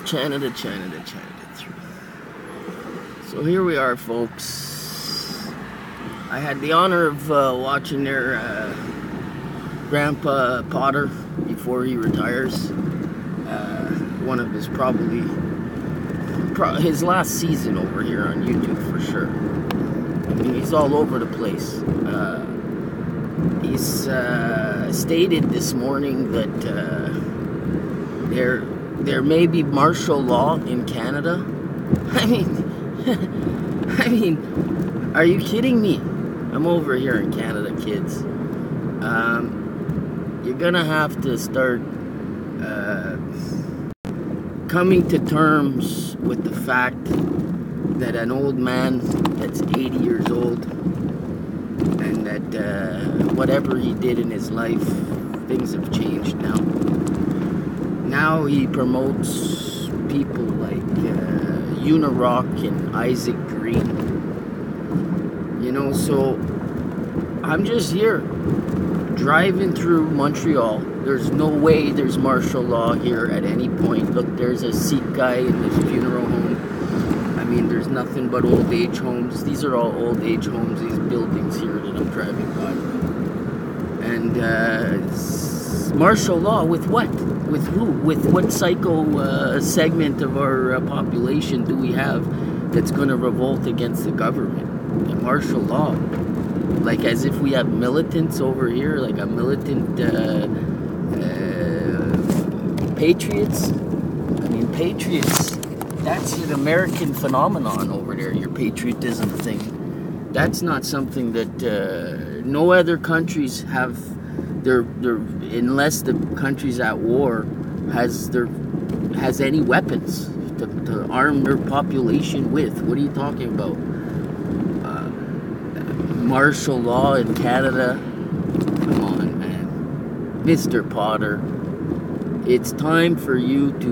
Canada 3. So here we are, folks. I had the honor of watching their Grandpa Potter before he retires. One of his his last season over here on YouTube for sure. I mean, he's all over the place. He's stated this morning that there may be martial law in Canada. I mean, are you kidding me? I'm over here in Canada, kids. You're gonna have to start coming to terms with the fact that an old man that's 80 years old and that whatever he did in his life, things have changed now. Now he promotes people like UNRIG and Isaac Green. You know, so I'm just here driving through Montreal. There's no way there's martial law here at any point. Look, there's a Sikh guy in this funeral home. I mean, there's nothing but old age homes. These are all old age homes, these buildings here that I'm driving by. And martial law with what? With who? With what psycho segment of our population do we have that's going to revolt against the government? Martial law. Like as if we have militants over here, like a militant patriots. I mean, patriots, that's an American phenomenon over there, your patriotism thing. That's not something that no other countries have unless the countries at war has any weapons to arm their population with. What are you talking about? Martial law in Canada? Come on, man. Mr. Potter, it's time for you to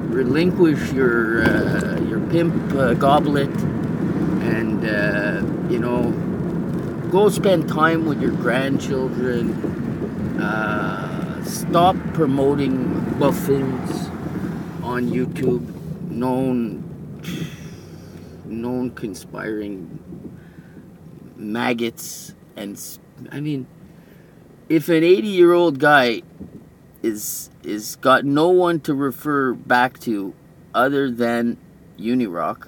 relinquish your pimp goblet and, you know, go spend time with your grandchildren. Stop promoting buffoons on YouTube, known conspiring maggots. And I mean, if an 80-year-old guy is got no one to refer back to other than UNRIG,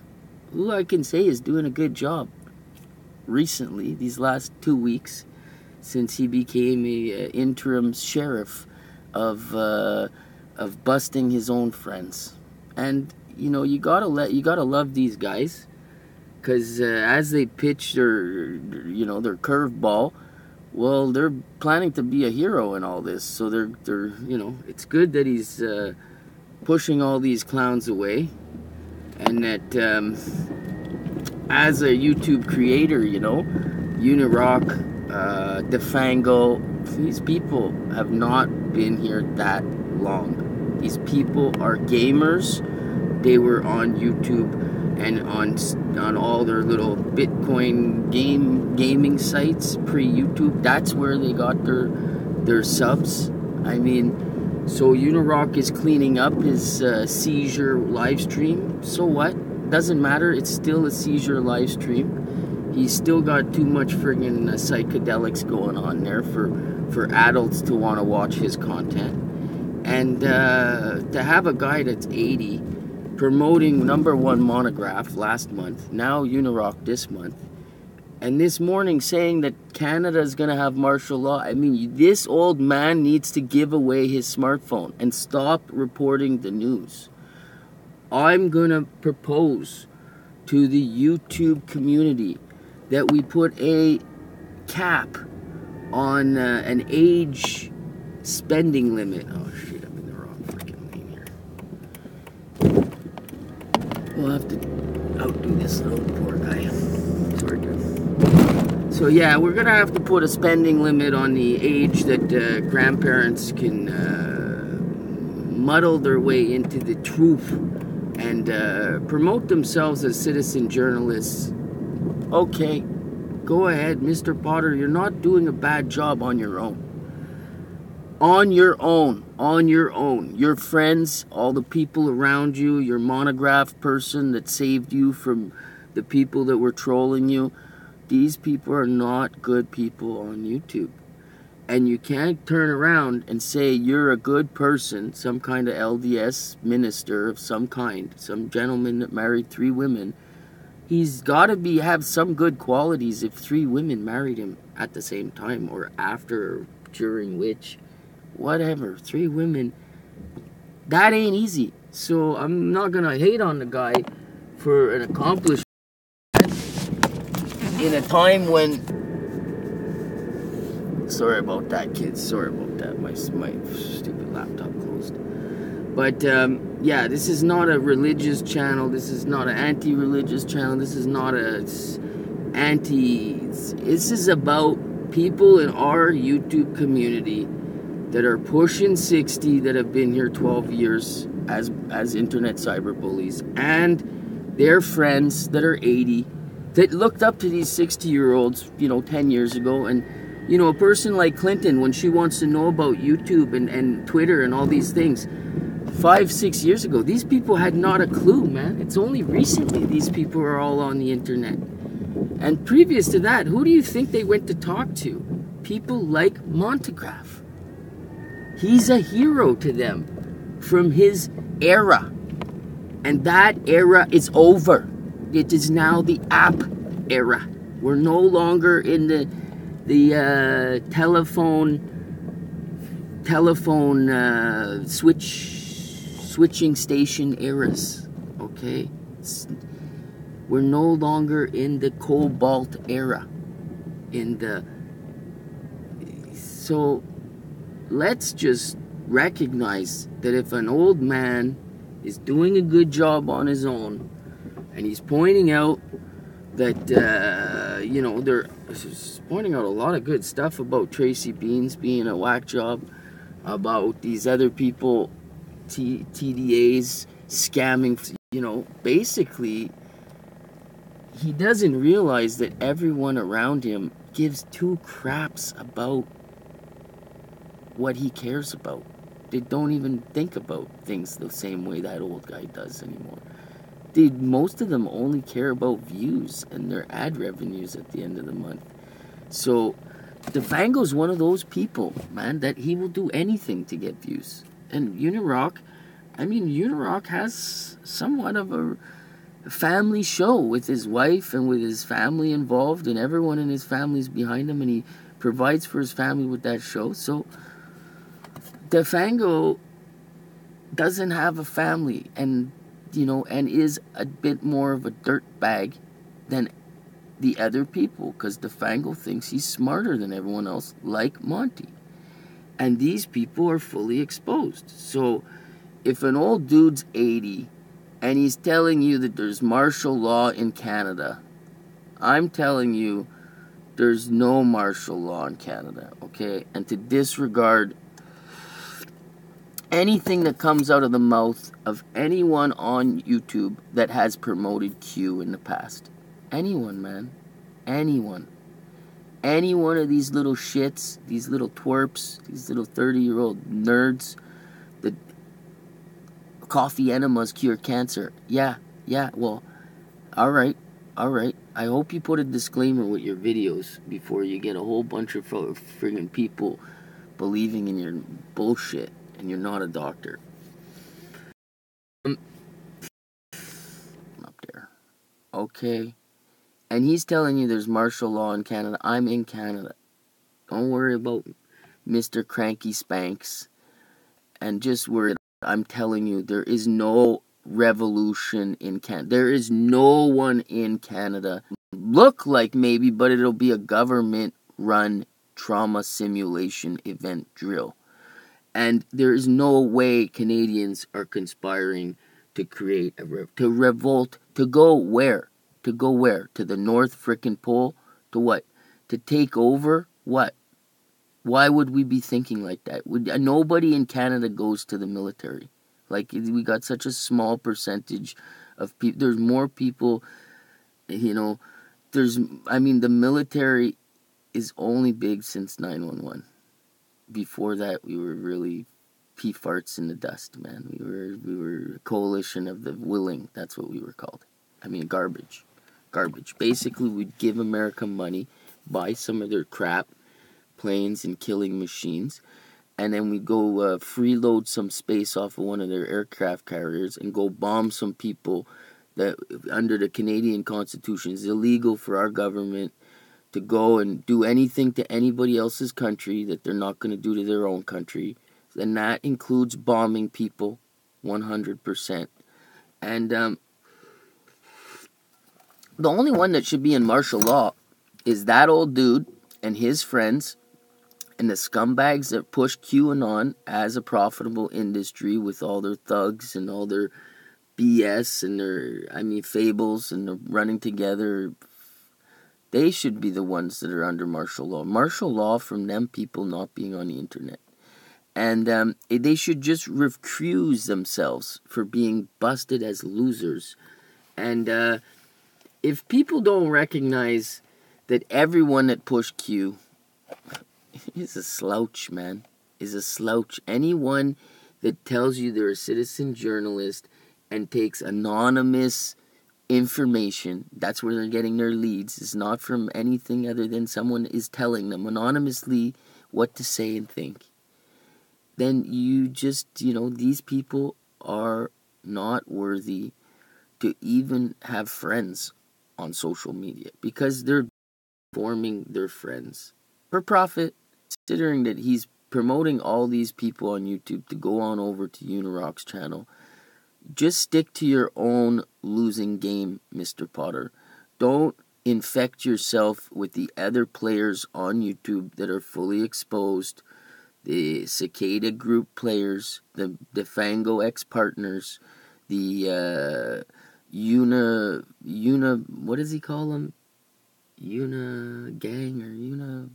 who I can say is doing a good job recently, these last 2 weeks, since he became a interim sheriff of busting his own friends. And you know, you gotta love these guys, because as they pitch their curveball, well, they're planning to be a hero in all this. So they're you know, it's good that he's pushing all these clowns away, and that as a YouTube creator, you know, UNRIG, Defango, these people have not been here that long. These people are gamers. They were on YouTube and on all their little Bitcoin gaming sites pre-YouTube. That's where they got their subs. I mean, so UNRIG is cleaning up his seizure live stream. So what? Doesn't matter. It's still a seizure live stream. He's still got too much friggin' psychedelics going on there for adults to want to watch his content. And to have a guy that's 80 promoting #1 monograph last month, now UNRIG this month, and this morning saying that Canada is going to have martial law. I mean, this old man needs to give away his smartphone and stop reporting the news. I'm going to propose to the YouTube community that we put a cap on an age spending limit. Oh shit, I'm in the wrong freaking lane here. We'll have to outdo this little poor guy. Sorry, dude. So yeah, we're gonna have to put a spending limit on the age that grandparents can muddle their way into the truth and promote themselves as citizen journalists. Okay, go ahead, Mr. Potter. You're not doing a bad job on your own. On your own. on your own. Your friends, all the people around you, your monograph person that saved you from the people that were trolling you. These people are not good people on YouTube. And you can't turn around and say you're a good person, some kind of LDS minister of some kind, some gentleman that married 3 women. He's got to have some good qualities if 3 women married him at the same time, or after, or during, which, whatever. 3 women, that ain't easy. So I'm not going to hate on the guy for an accomplishment in a time when... Sorry about that, kids. Sorry about that. My stupid laptop closed. But, yeah, this is not a religious channel. This is not an anti-religious channel. This is not a This is about people in our YouTube community that are pushing 60, that have been here 12 years as internet cyberbullies, and their friends that are 80 that looked up to these 60-year-olds, 10 years ago. And a person like Clinton, when she wants to know about YouTube and Twitter and all these things, 5-6 years ago, these people had not a clue, man. It's only recently these people are all on the internet. And previous to that, who do you think they went to talk to? People like Montegraph. He's a hero to them from his era. And that era is over. It is now the app era. We're no longer in the telephone switching station eras, okay? We're no longer in the cobalt era. So let's just recognize that if an old man is doing a good job on his own, and he's pointing out that, they're pointing out a lot of good stuff about Tracy Beans being a whack job, about these other people, TDAs, scamming, basically, he doesn't realize that everyone around him gives 2 craps about what he cares about. They don't even think about things the same way that old guy does anymore. Most of them only care about views and their ad revenues at the end of the month. So DeFango's one of those people, man, that he will do anything to get views. And UNRIG has somewhat of a family show with his wife and with his family involved, and everyone in his family's behind him, and he provides for his family with that show. So DeFango doesn't have a family, and is a bit more of a dirtbag than the other people, because DeFango thinks he's smarter than everyone else, like Monty. And these people are fully exposed. So if an old dude's 80 and he's telling you that there's martial law in Canada, I'm telling you there's no martial law in Canada, okay? And to disregard anything that comes out of the mouth of anyone on YouTube that has promoted Q in the past. Anyone, man. Anyone. Any one of these little shits, these little twerps, these little 30-year-old nerds, the coffee enemas cure cancer. Yeah, well, alright. I hope you put a disclaimer with your videos before you get a whole bunch of friggin' people believing in your bullshit. And you're not a doctor. Up there. Okay. And he's telling you there's martial law in Canada. I'm in Canada. Don't worry about Mr. Cranky Spanks. And just worry. I'm telling you, there is no revolution in Canada. There is no one in Canada. Look like maybe, but it'll be a government-run trauma simulation event drill. And there is no way Canadians are conspiring to create to revolt, to go where? To go where? To the North frickin' Pole? To what? To take over? What? Why would we be thinking like that? Nobody in Canada goes to the military. Like, we got such a small percentage of people. There's more people, the military is only big since 911. Before that, we were really pee farts in the dust, man. We were a coalition of the willing. That's what we were called. I mean, garbage. Basically, we'd give America money, buy some of their crap, planes and killing machines, and then we go freeload some space off of one of their aircraft carriers and go bomb some people that, under the Canadian Constitution, is illegal for our government to go and do anything to anybody else's country that they're not going to do to their own country. And that includes bombing people 100%. And the only one that should be in martial law is that old dude and his friends and the scumbags that push QAnon as a profitable industry with all their thugs and all their BS and their, fables and they're running together. They should be the ones that are under martial law. Martial law from them people not being on the internet. And they should just recuse themselves for being busted as losers. And if people don't recognize that everyone that pushed Q is a slouch, man, is a slouch. Anyone that tells you they're a citizen journalist and takes anonymous information, that's where they're getting their leads, is not from anything other than someone is telling them anonymously what to say and think, then you just, these people are not worthy to even have friends on social media because they're forming their friends for profit, considering that he's promoting all these people on YouTube to go on over to UNRIG's channel. Just stick to your own losing game, Mr. Potter. Don't infect yourself with the other players on YouTube that are fully exposed. The Cicada Group players, the Fango ex-partners, the what does he call them? Gang or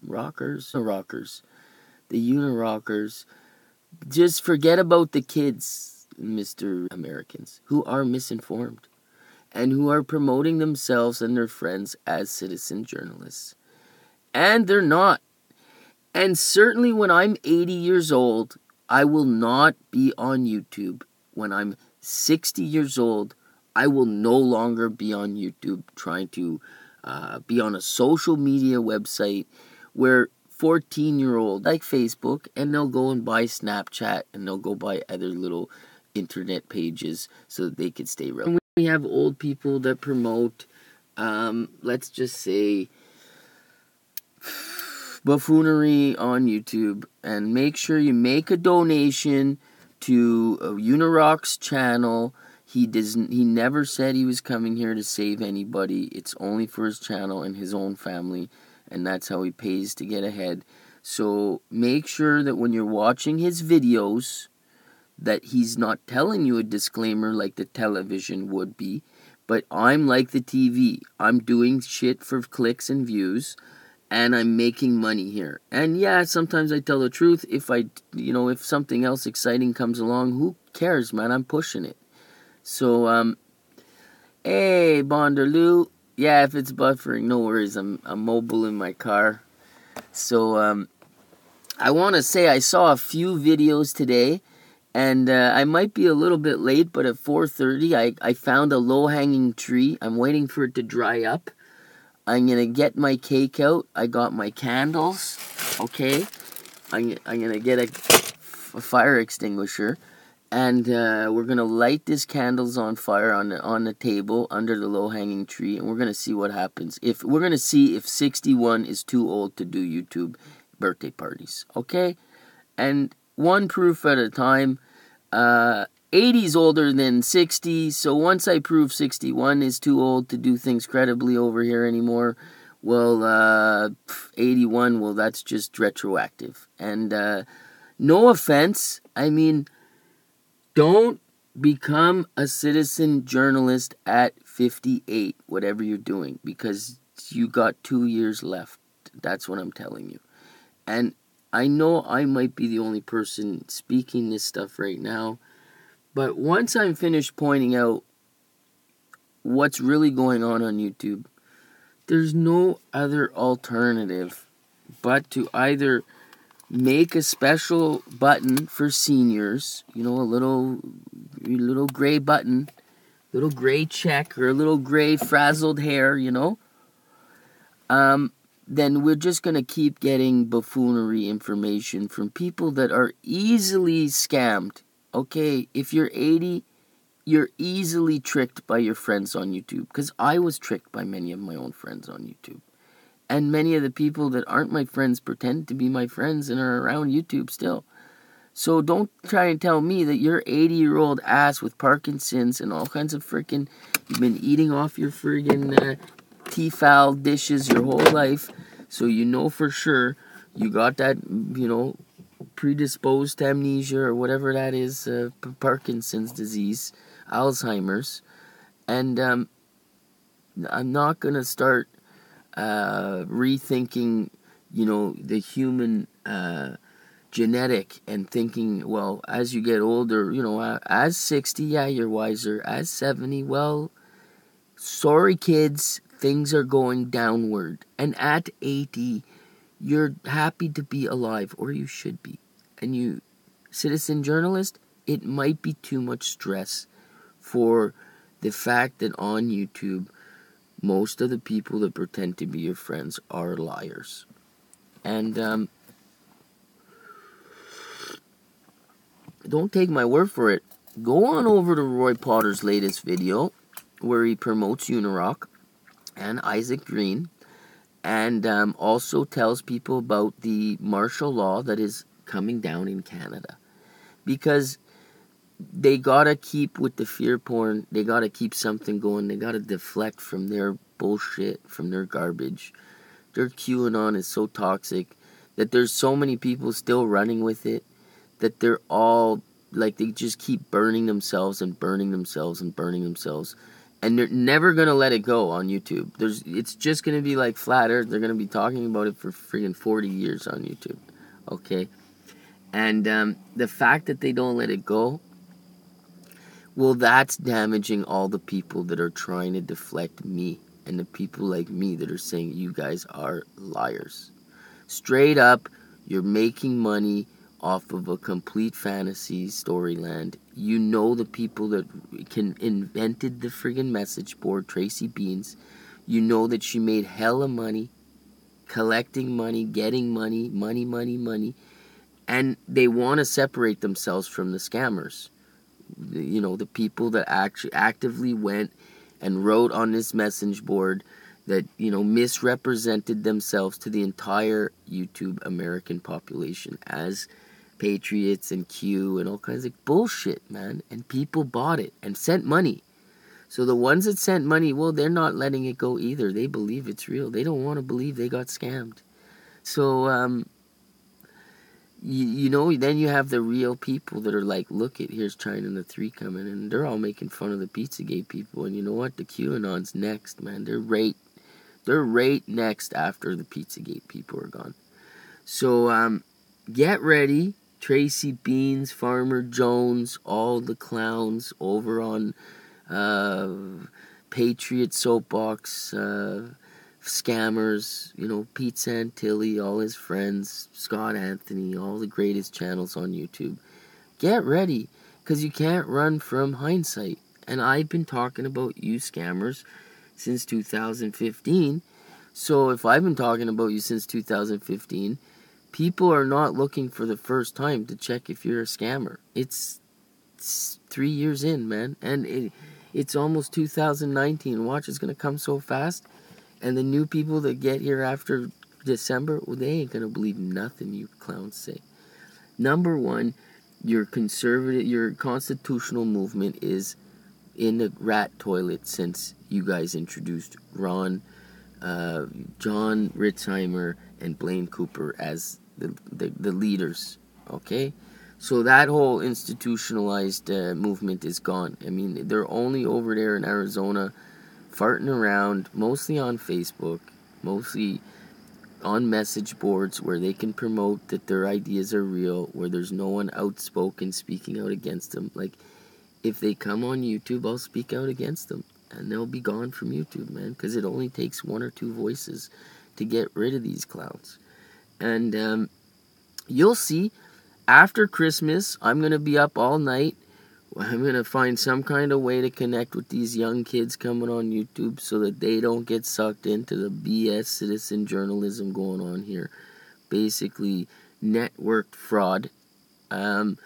Rockers? The Rockers. Just forget about the kids, Mr. Americans, who are misinformed and who are promoting themselves and their friends as citizen journalists. And they're not. And certainly when I'm 80 years old, I will not be on YouTube. When I'm 60 years old, I will no longer be on YouTube trying to be on a social media website where 14-year-old like Facebook, and they'll go and buy Snapchat and they'll go buy other little internet pages so that they could stay relevant. We have old people that promote, let's just say, buffoonery on YouTube, and make sure you make a donation to UNRIG's channel. He never said he was coming here to save anybody. It's only for his channel and his own family, and that's how he pays to get ahead. So make sure that when you're watching his videos, that he's not telling you a disclaimer like the television would be, but I'm like the TV. I'm doing shit for clicks and views, and I'm making money here. And yeah, sometimes I tell the truth. If if something else exciting comes along, who cares, man? I'm pushing it. So, hey, Bonderloo. Yeah, if it's buffering, no worries. I'm mobile in my car. So, I want to say I saw a few videos today, and I might be a little bit late, but at 4:30, I found a low-hanging tree. I'm waiting for it to dry up. I'm going to get my cake out. I got my candles, okay? I'm going to get a fire extinguisher, and we're going to light these candles on fire on the table under the low-hanging tree, and we're going to see what happens. We're going to see if 61 is too old to do YouTube birthday parties, okay? And one proof at a time. 80's older than 60, so once I prove 61 is too old to do things credibly over here anymore, well, 81, well, that's just retroactive. And no offense, don't become a citizen journalist at 58, whatever you're doing, because you got 2 years left. That's what I'm telling you. And I know I might be the only person speaking this stuff right now, but once I'm finished pointing out what's really going on YouTube, there's no other alternative but to either make a special button for seniors, a little gray button, little gray check, or a little gray frazzled hair, then we're just going to keep getting buffoonery information from people that are easily scammed. Okay, if you're 80, you're easily tricked by your friends on YouTube, because I was tricked by many of my own friends on YouTube. And many of the people that aren't my friends pretend to be my friends and are around YouTube still. So don't try and tell me that your 80-year-old ass with Parkinson's and all kinds of freaking... You've been eating off your friggin' Tefal dishes your whole life. So you know for sure you got that, predisposed to amnesia or whatever that is, Parkinson's disease, Alzheimer's. And I'm not going to start rethinking, the human genetic and thinking, well, as you get older, as 60, yeah, you're wiser. As 70, well, sorry, kids, things are going downward. And at 80, you're happy to be alive, or you should be. And you, citizen journalist, it might be too much stress for the fact that on YouTube, most of the people that pretend to be your friends are liars. And don't take my word for it. Go on over to Roy Potter's latest video where he promotes UNRIG and Isaac Green, and also tells people about the martial law that is coming down in Canada. Because they gotta keep with the fear porn. They gotta keep something going. They gotta deflect from their bullshit, from their garbage. Their QAnon is so toxic that there's so many people still running with it that they're all, like, they just keep burning themselves and burning themselves and burning themselves. And they're never gonna let it go on YouTube. It's just gonna be like flat earth. They're gonna be talking about it for friggin' 40 years on YouTube. Okay? And the fact that they don't let it go, well, that's damaging all the people that are trying to deflect me and the people like me that are saying you guys are liars. Straight up, you're making money off of a complete fantasy storyland. You know the people that invented the friggin' message board, Tracy Beans. You know that she made hella money, collecting money, getting money, money. And they want to separate themselves from the scammers. The people that actually actively went and wrote on this message board that, misrepresented themselves to the entire YouTube American population as patriots and Q and all kinds of bullshit, man. And people bought it and sent money. So the ones that sent money, well, they're not letting it go either. They believe it's real. They don't want to believe they got scammed. So, then you have the real people that are like, look, here's China and the Three coming, and they're all making fun of the Pizzagate people. And you know what? The QAnon's next, man. They're right next after the Pizzagate people are gone. So, get ready. Tracy Beans, Farmer Jones, all the clowns over on Patriot Soapbox, scammers, Pete Santilli, all his friends, Scott Anthony, all the greatest channels on YouTube. Get ready, because you can't run from hindsight. And I've been talking about you scammers since 2015. So if I've been talking about you since 2015, people are not looking for the first time to check if you're a scammer. It's 3 years in, man. And it's almost 2019. Watch, it's going to come so fast. And the new people that get here after December, well, they ain't going to believe nothing you clowns say. Number one, your constitutional movement is in the rat toilet since you guys introduced John Ritzheimer and Blaine Cooper as the leaders, okay? So that whole institutionalized movement is gone. I mean, they're only over there in Arizona farting around, mostly on Facebook, mostly on message boards where they can promote that their ideas are real, where there's no one outspoken speaking out against them. Like, if they come on YouTube, I'll speak out against them, and they'll be gone from YouTube, man, because it only takes one or two voices to get rid of these clowns. And You'll see. After Christmas, I'm going to be up all night. I'm going to find some kind of way to connect with these young kids coming on YouTube so that they don't get sucked into the BS citizen journalism going on here. Basically, networked fraud. And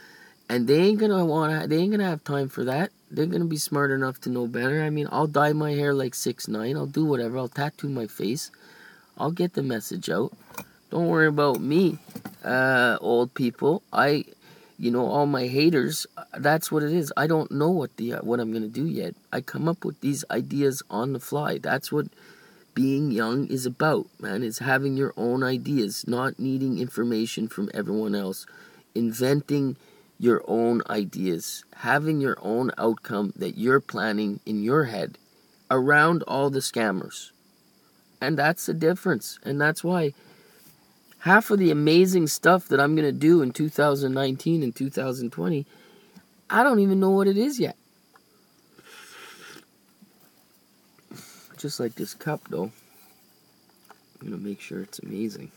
they ain't gonna have time for that. They're gonna be smart enough to know better. I mean, I'll dye my hair like 6ix9ine. I'll do whatever. I'll tattoo my face. I'll get the message out. Don't worry about me, old people. All my haters, that's what it is. I don't know what I'm going to do yet. I come up with these ideas on the fly. That's what being young is about, man. It's having your own ideas, not needing information from everyone else. Inventing your own ideas. Having your own outcome that you're planning in your head around all the scammers. And that's the difference. And that's why half of the amazing stuff that I'm going to do in 2019 and 2020, I don't even know what it is yet. Just like this cup, though. I'm going to make sure it's amazing.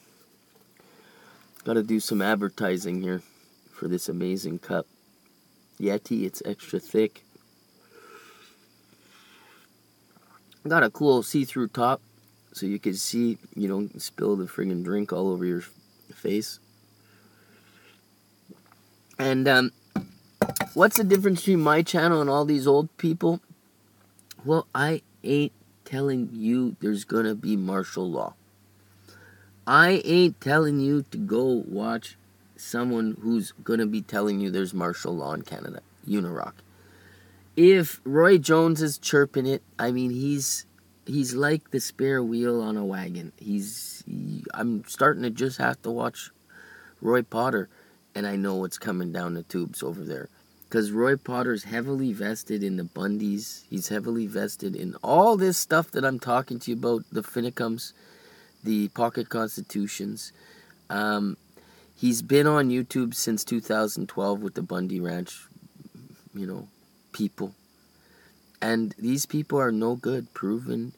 Got to do some advertising here for this amazing cup. Yeti, it's extra thick. Got a cool see-through top. So you can see, you don't spill the friggin' drink all over your face. And what's the difference between my channel and all these old people? Well, I ain't telling you there's gonna be martial law. I ain't telling you to go watch someone who's gonna be telling you there's martial law in Canada. UNRIG. If Roy Jones is chirping it, I mean, he's like the spare wheel on a wagon. I'm starting to just have to watch Roy Potter, and I know what's coming down the tubes over there. Because Roy Potter's heavily vested in the Bundys. He's heavily vested in all this stuff that I'm talking to you about, the Finicums, the Pocket Constitutions. He's been on YouTube since 2012 with the Bundy Ranch, people. And these people are no good, proven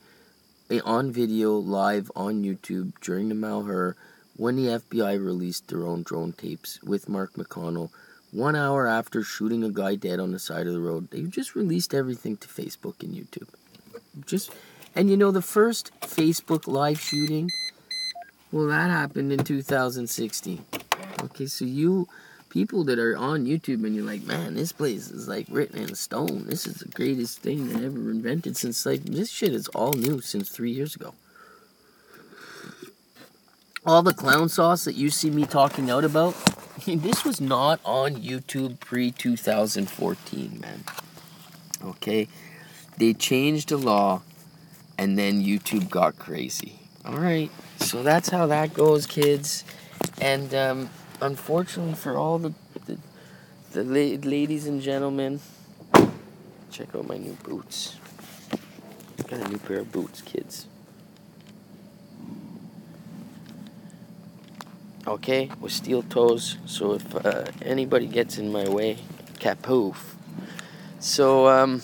on video, live on YouTube during the Malheur when the FBI released their own drone tapes with Mark McConnell 1 hour after shooting a guy dead on the side of the road. They just released everything to Facebook and YouTube. The first Facebook live shooting, well, that happened in 2016. Okay, so people that are on YouTube and you're like, man, this place is like written in stone. This is the greatest thing that ever invented since, this shit is all new since 3 years ago. All the clown sauce that you see me talking out about, this was not on YouTube pre-2014, man. Okay? They changed the law and then YouTube got crazy. Alright, so that's how that goes, kids. And, unfortunately for all the ladies and gentlemen, check out my new boots. Got a new pair of boots, kids. Okay, with steel toes, so if anybody gets in my way, kapoof. So,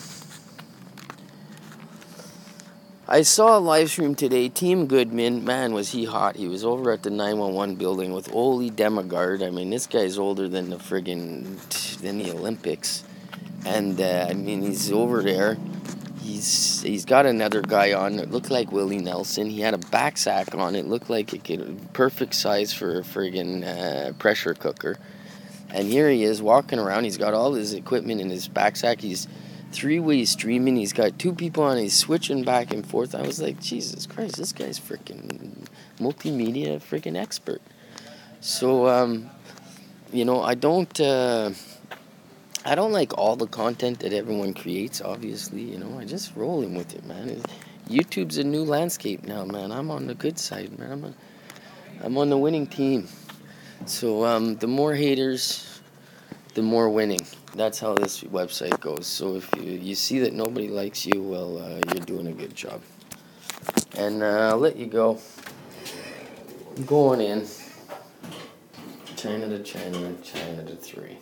I saw a live stream today. Team Goodman, man, was he hot. He was over at the 911 building with Oli Demigard. I mean, this guy's older than the Olympics. And, he's over there. He's got another guy on that looked like Willie Nelson. He had a back sack on. It looked like perfect size for a friggin' pressure cooker. And here he is walking around. He's got all his equipment in his back sack. He's three-way streaming. He's got two people on. He's switching back and forth. I was like, Jesus Christ, this guy's freaking multimedia freaking expert. So, I don't like all the content that everyone creates, obviously. I just rolling with it, man. YouTube's a new landscape now, man. I'm on the good side, man. I'm on the winning team. So, the more haters, the more winning. That's how this website goes. So if you see that nobody likes you, well, you're doing a good job. And I'll let you go. I'm going in. China to China to 3.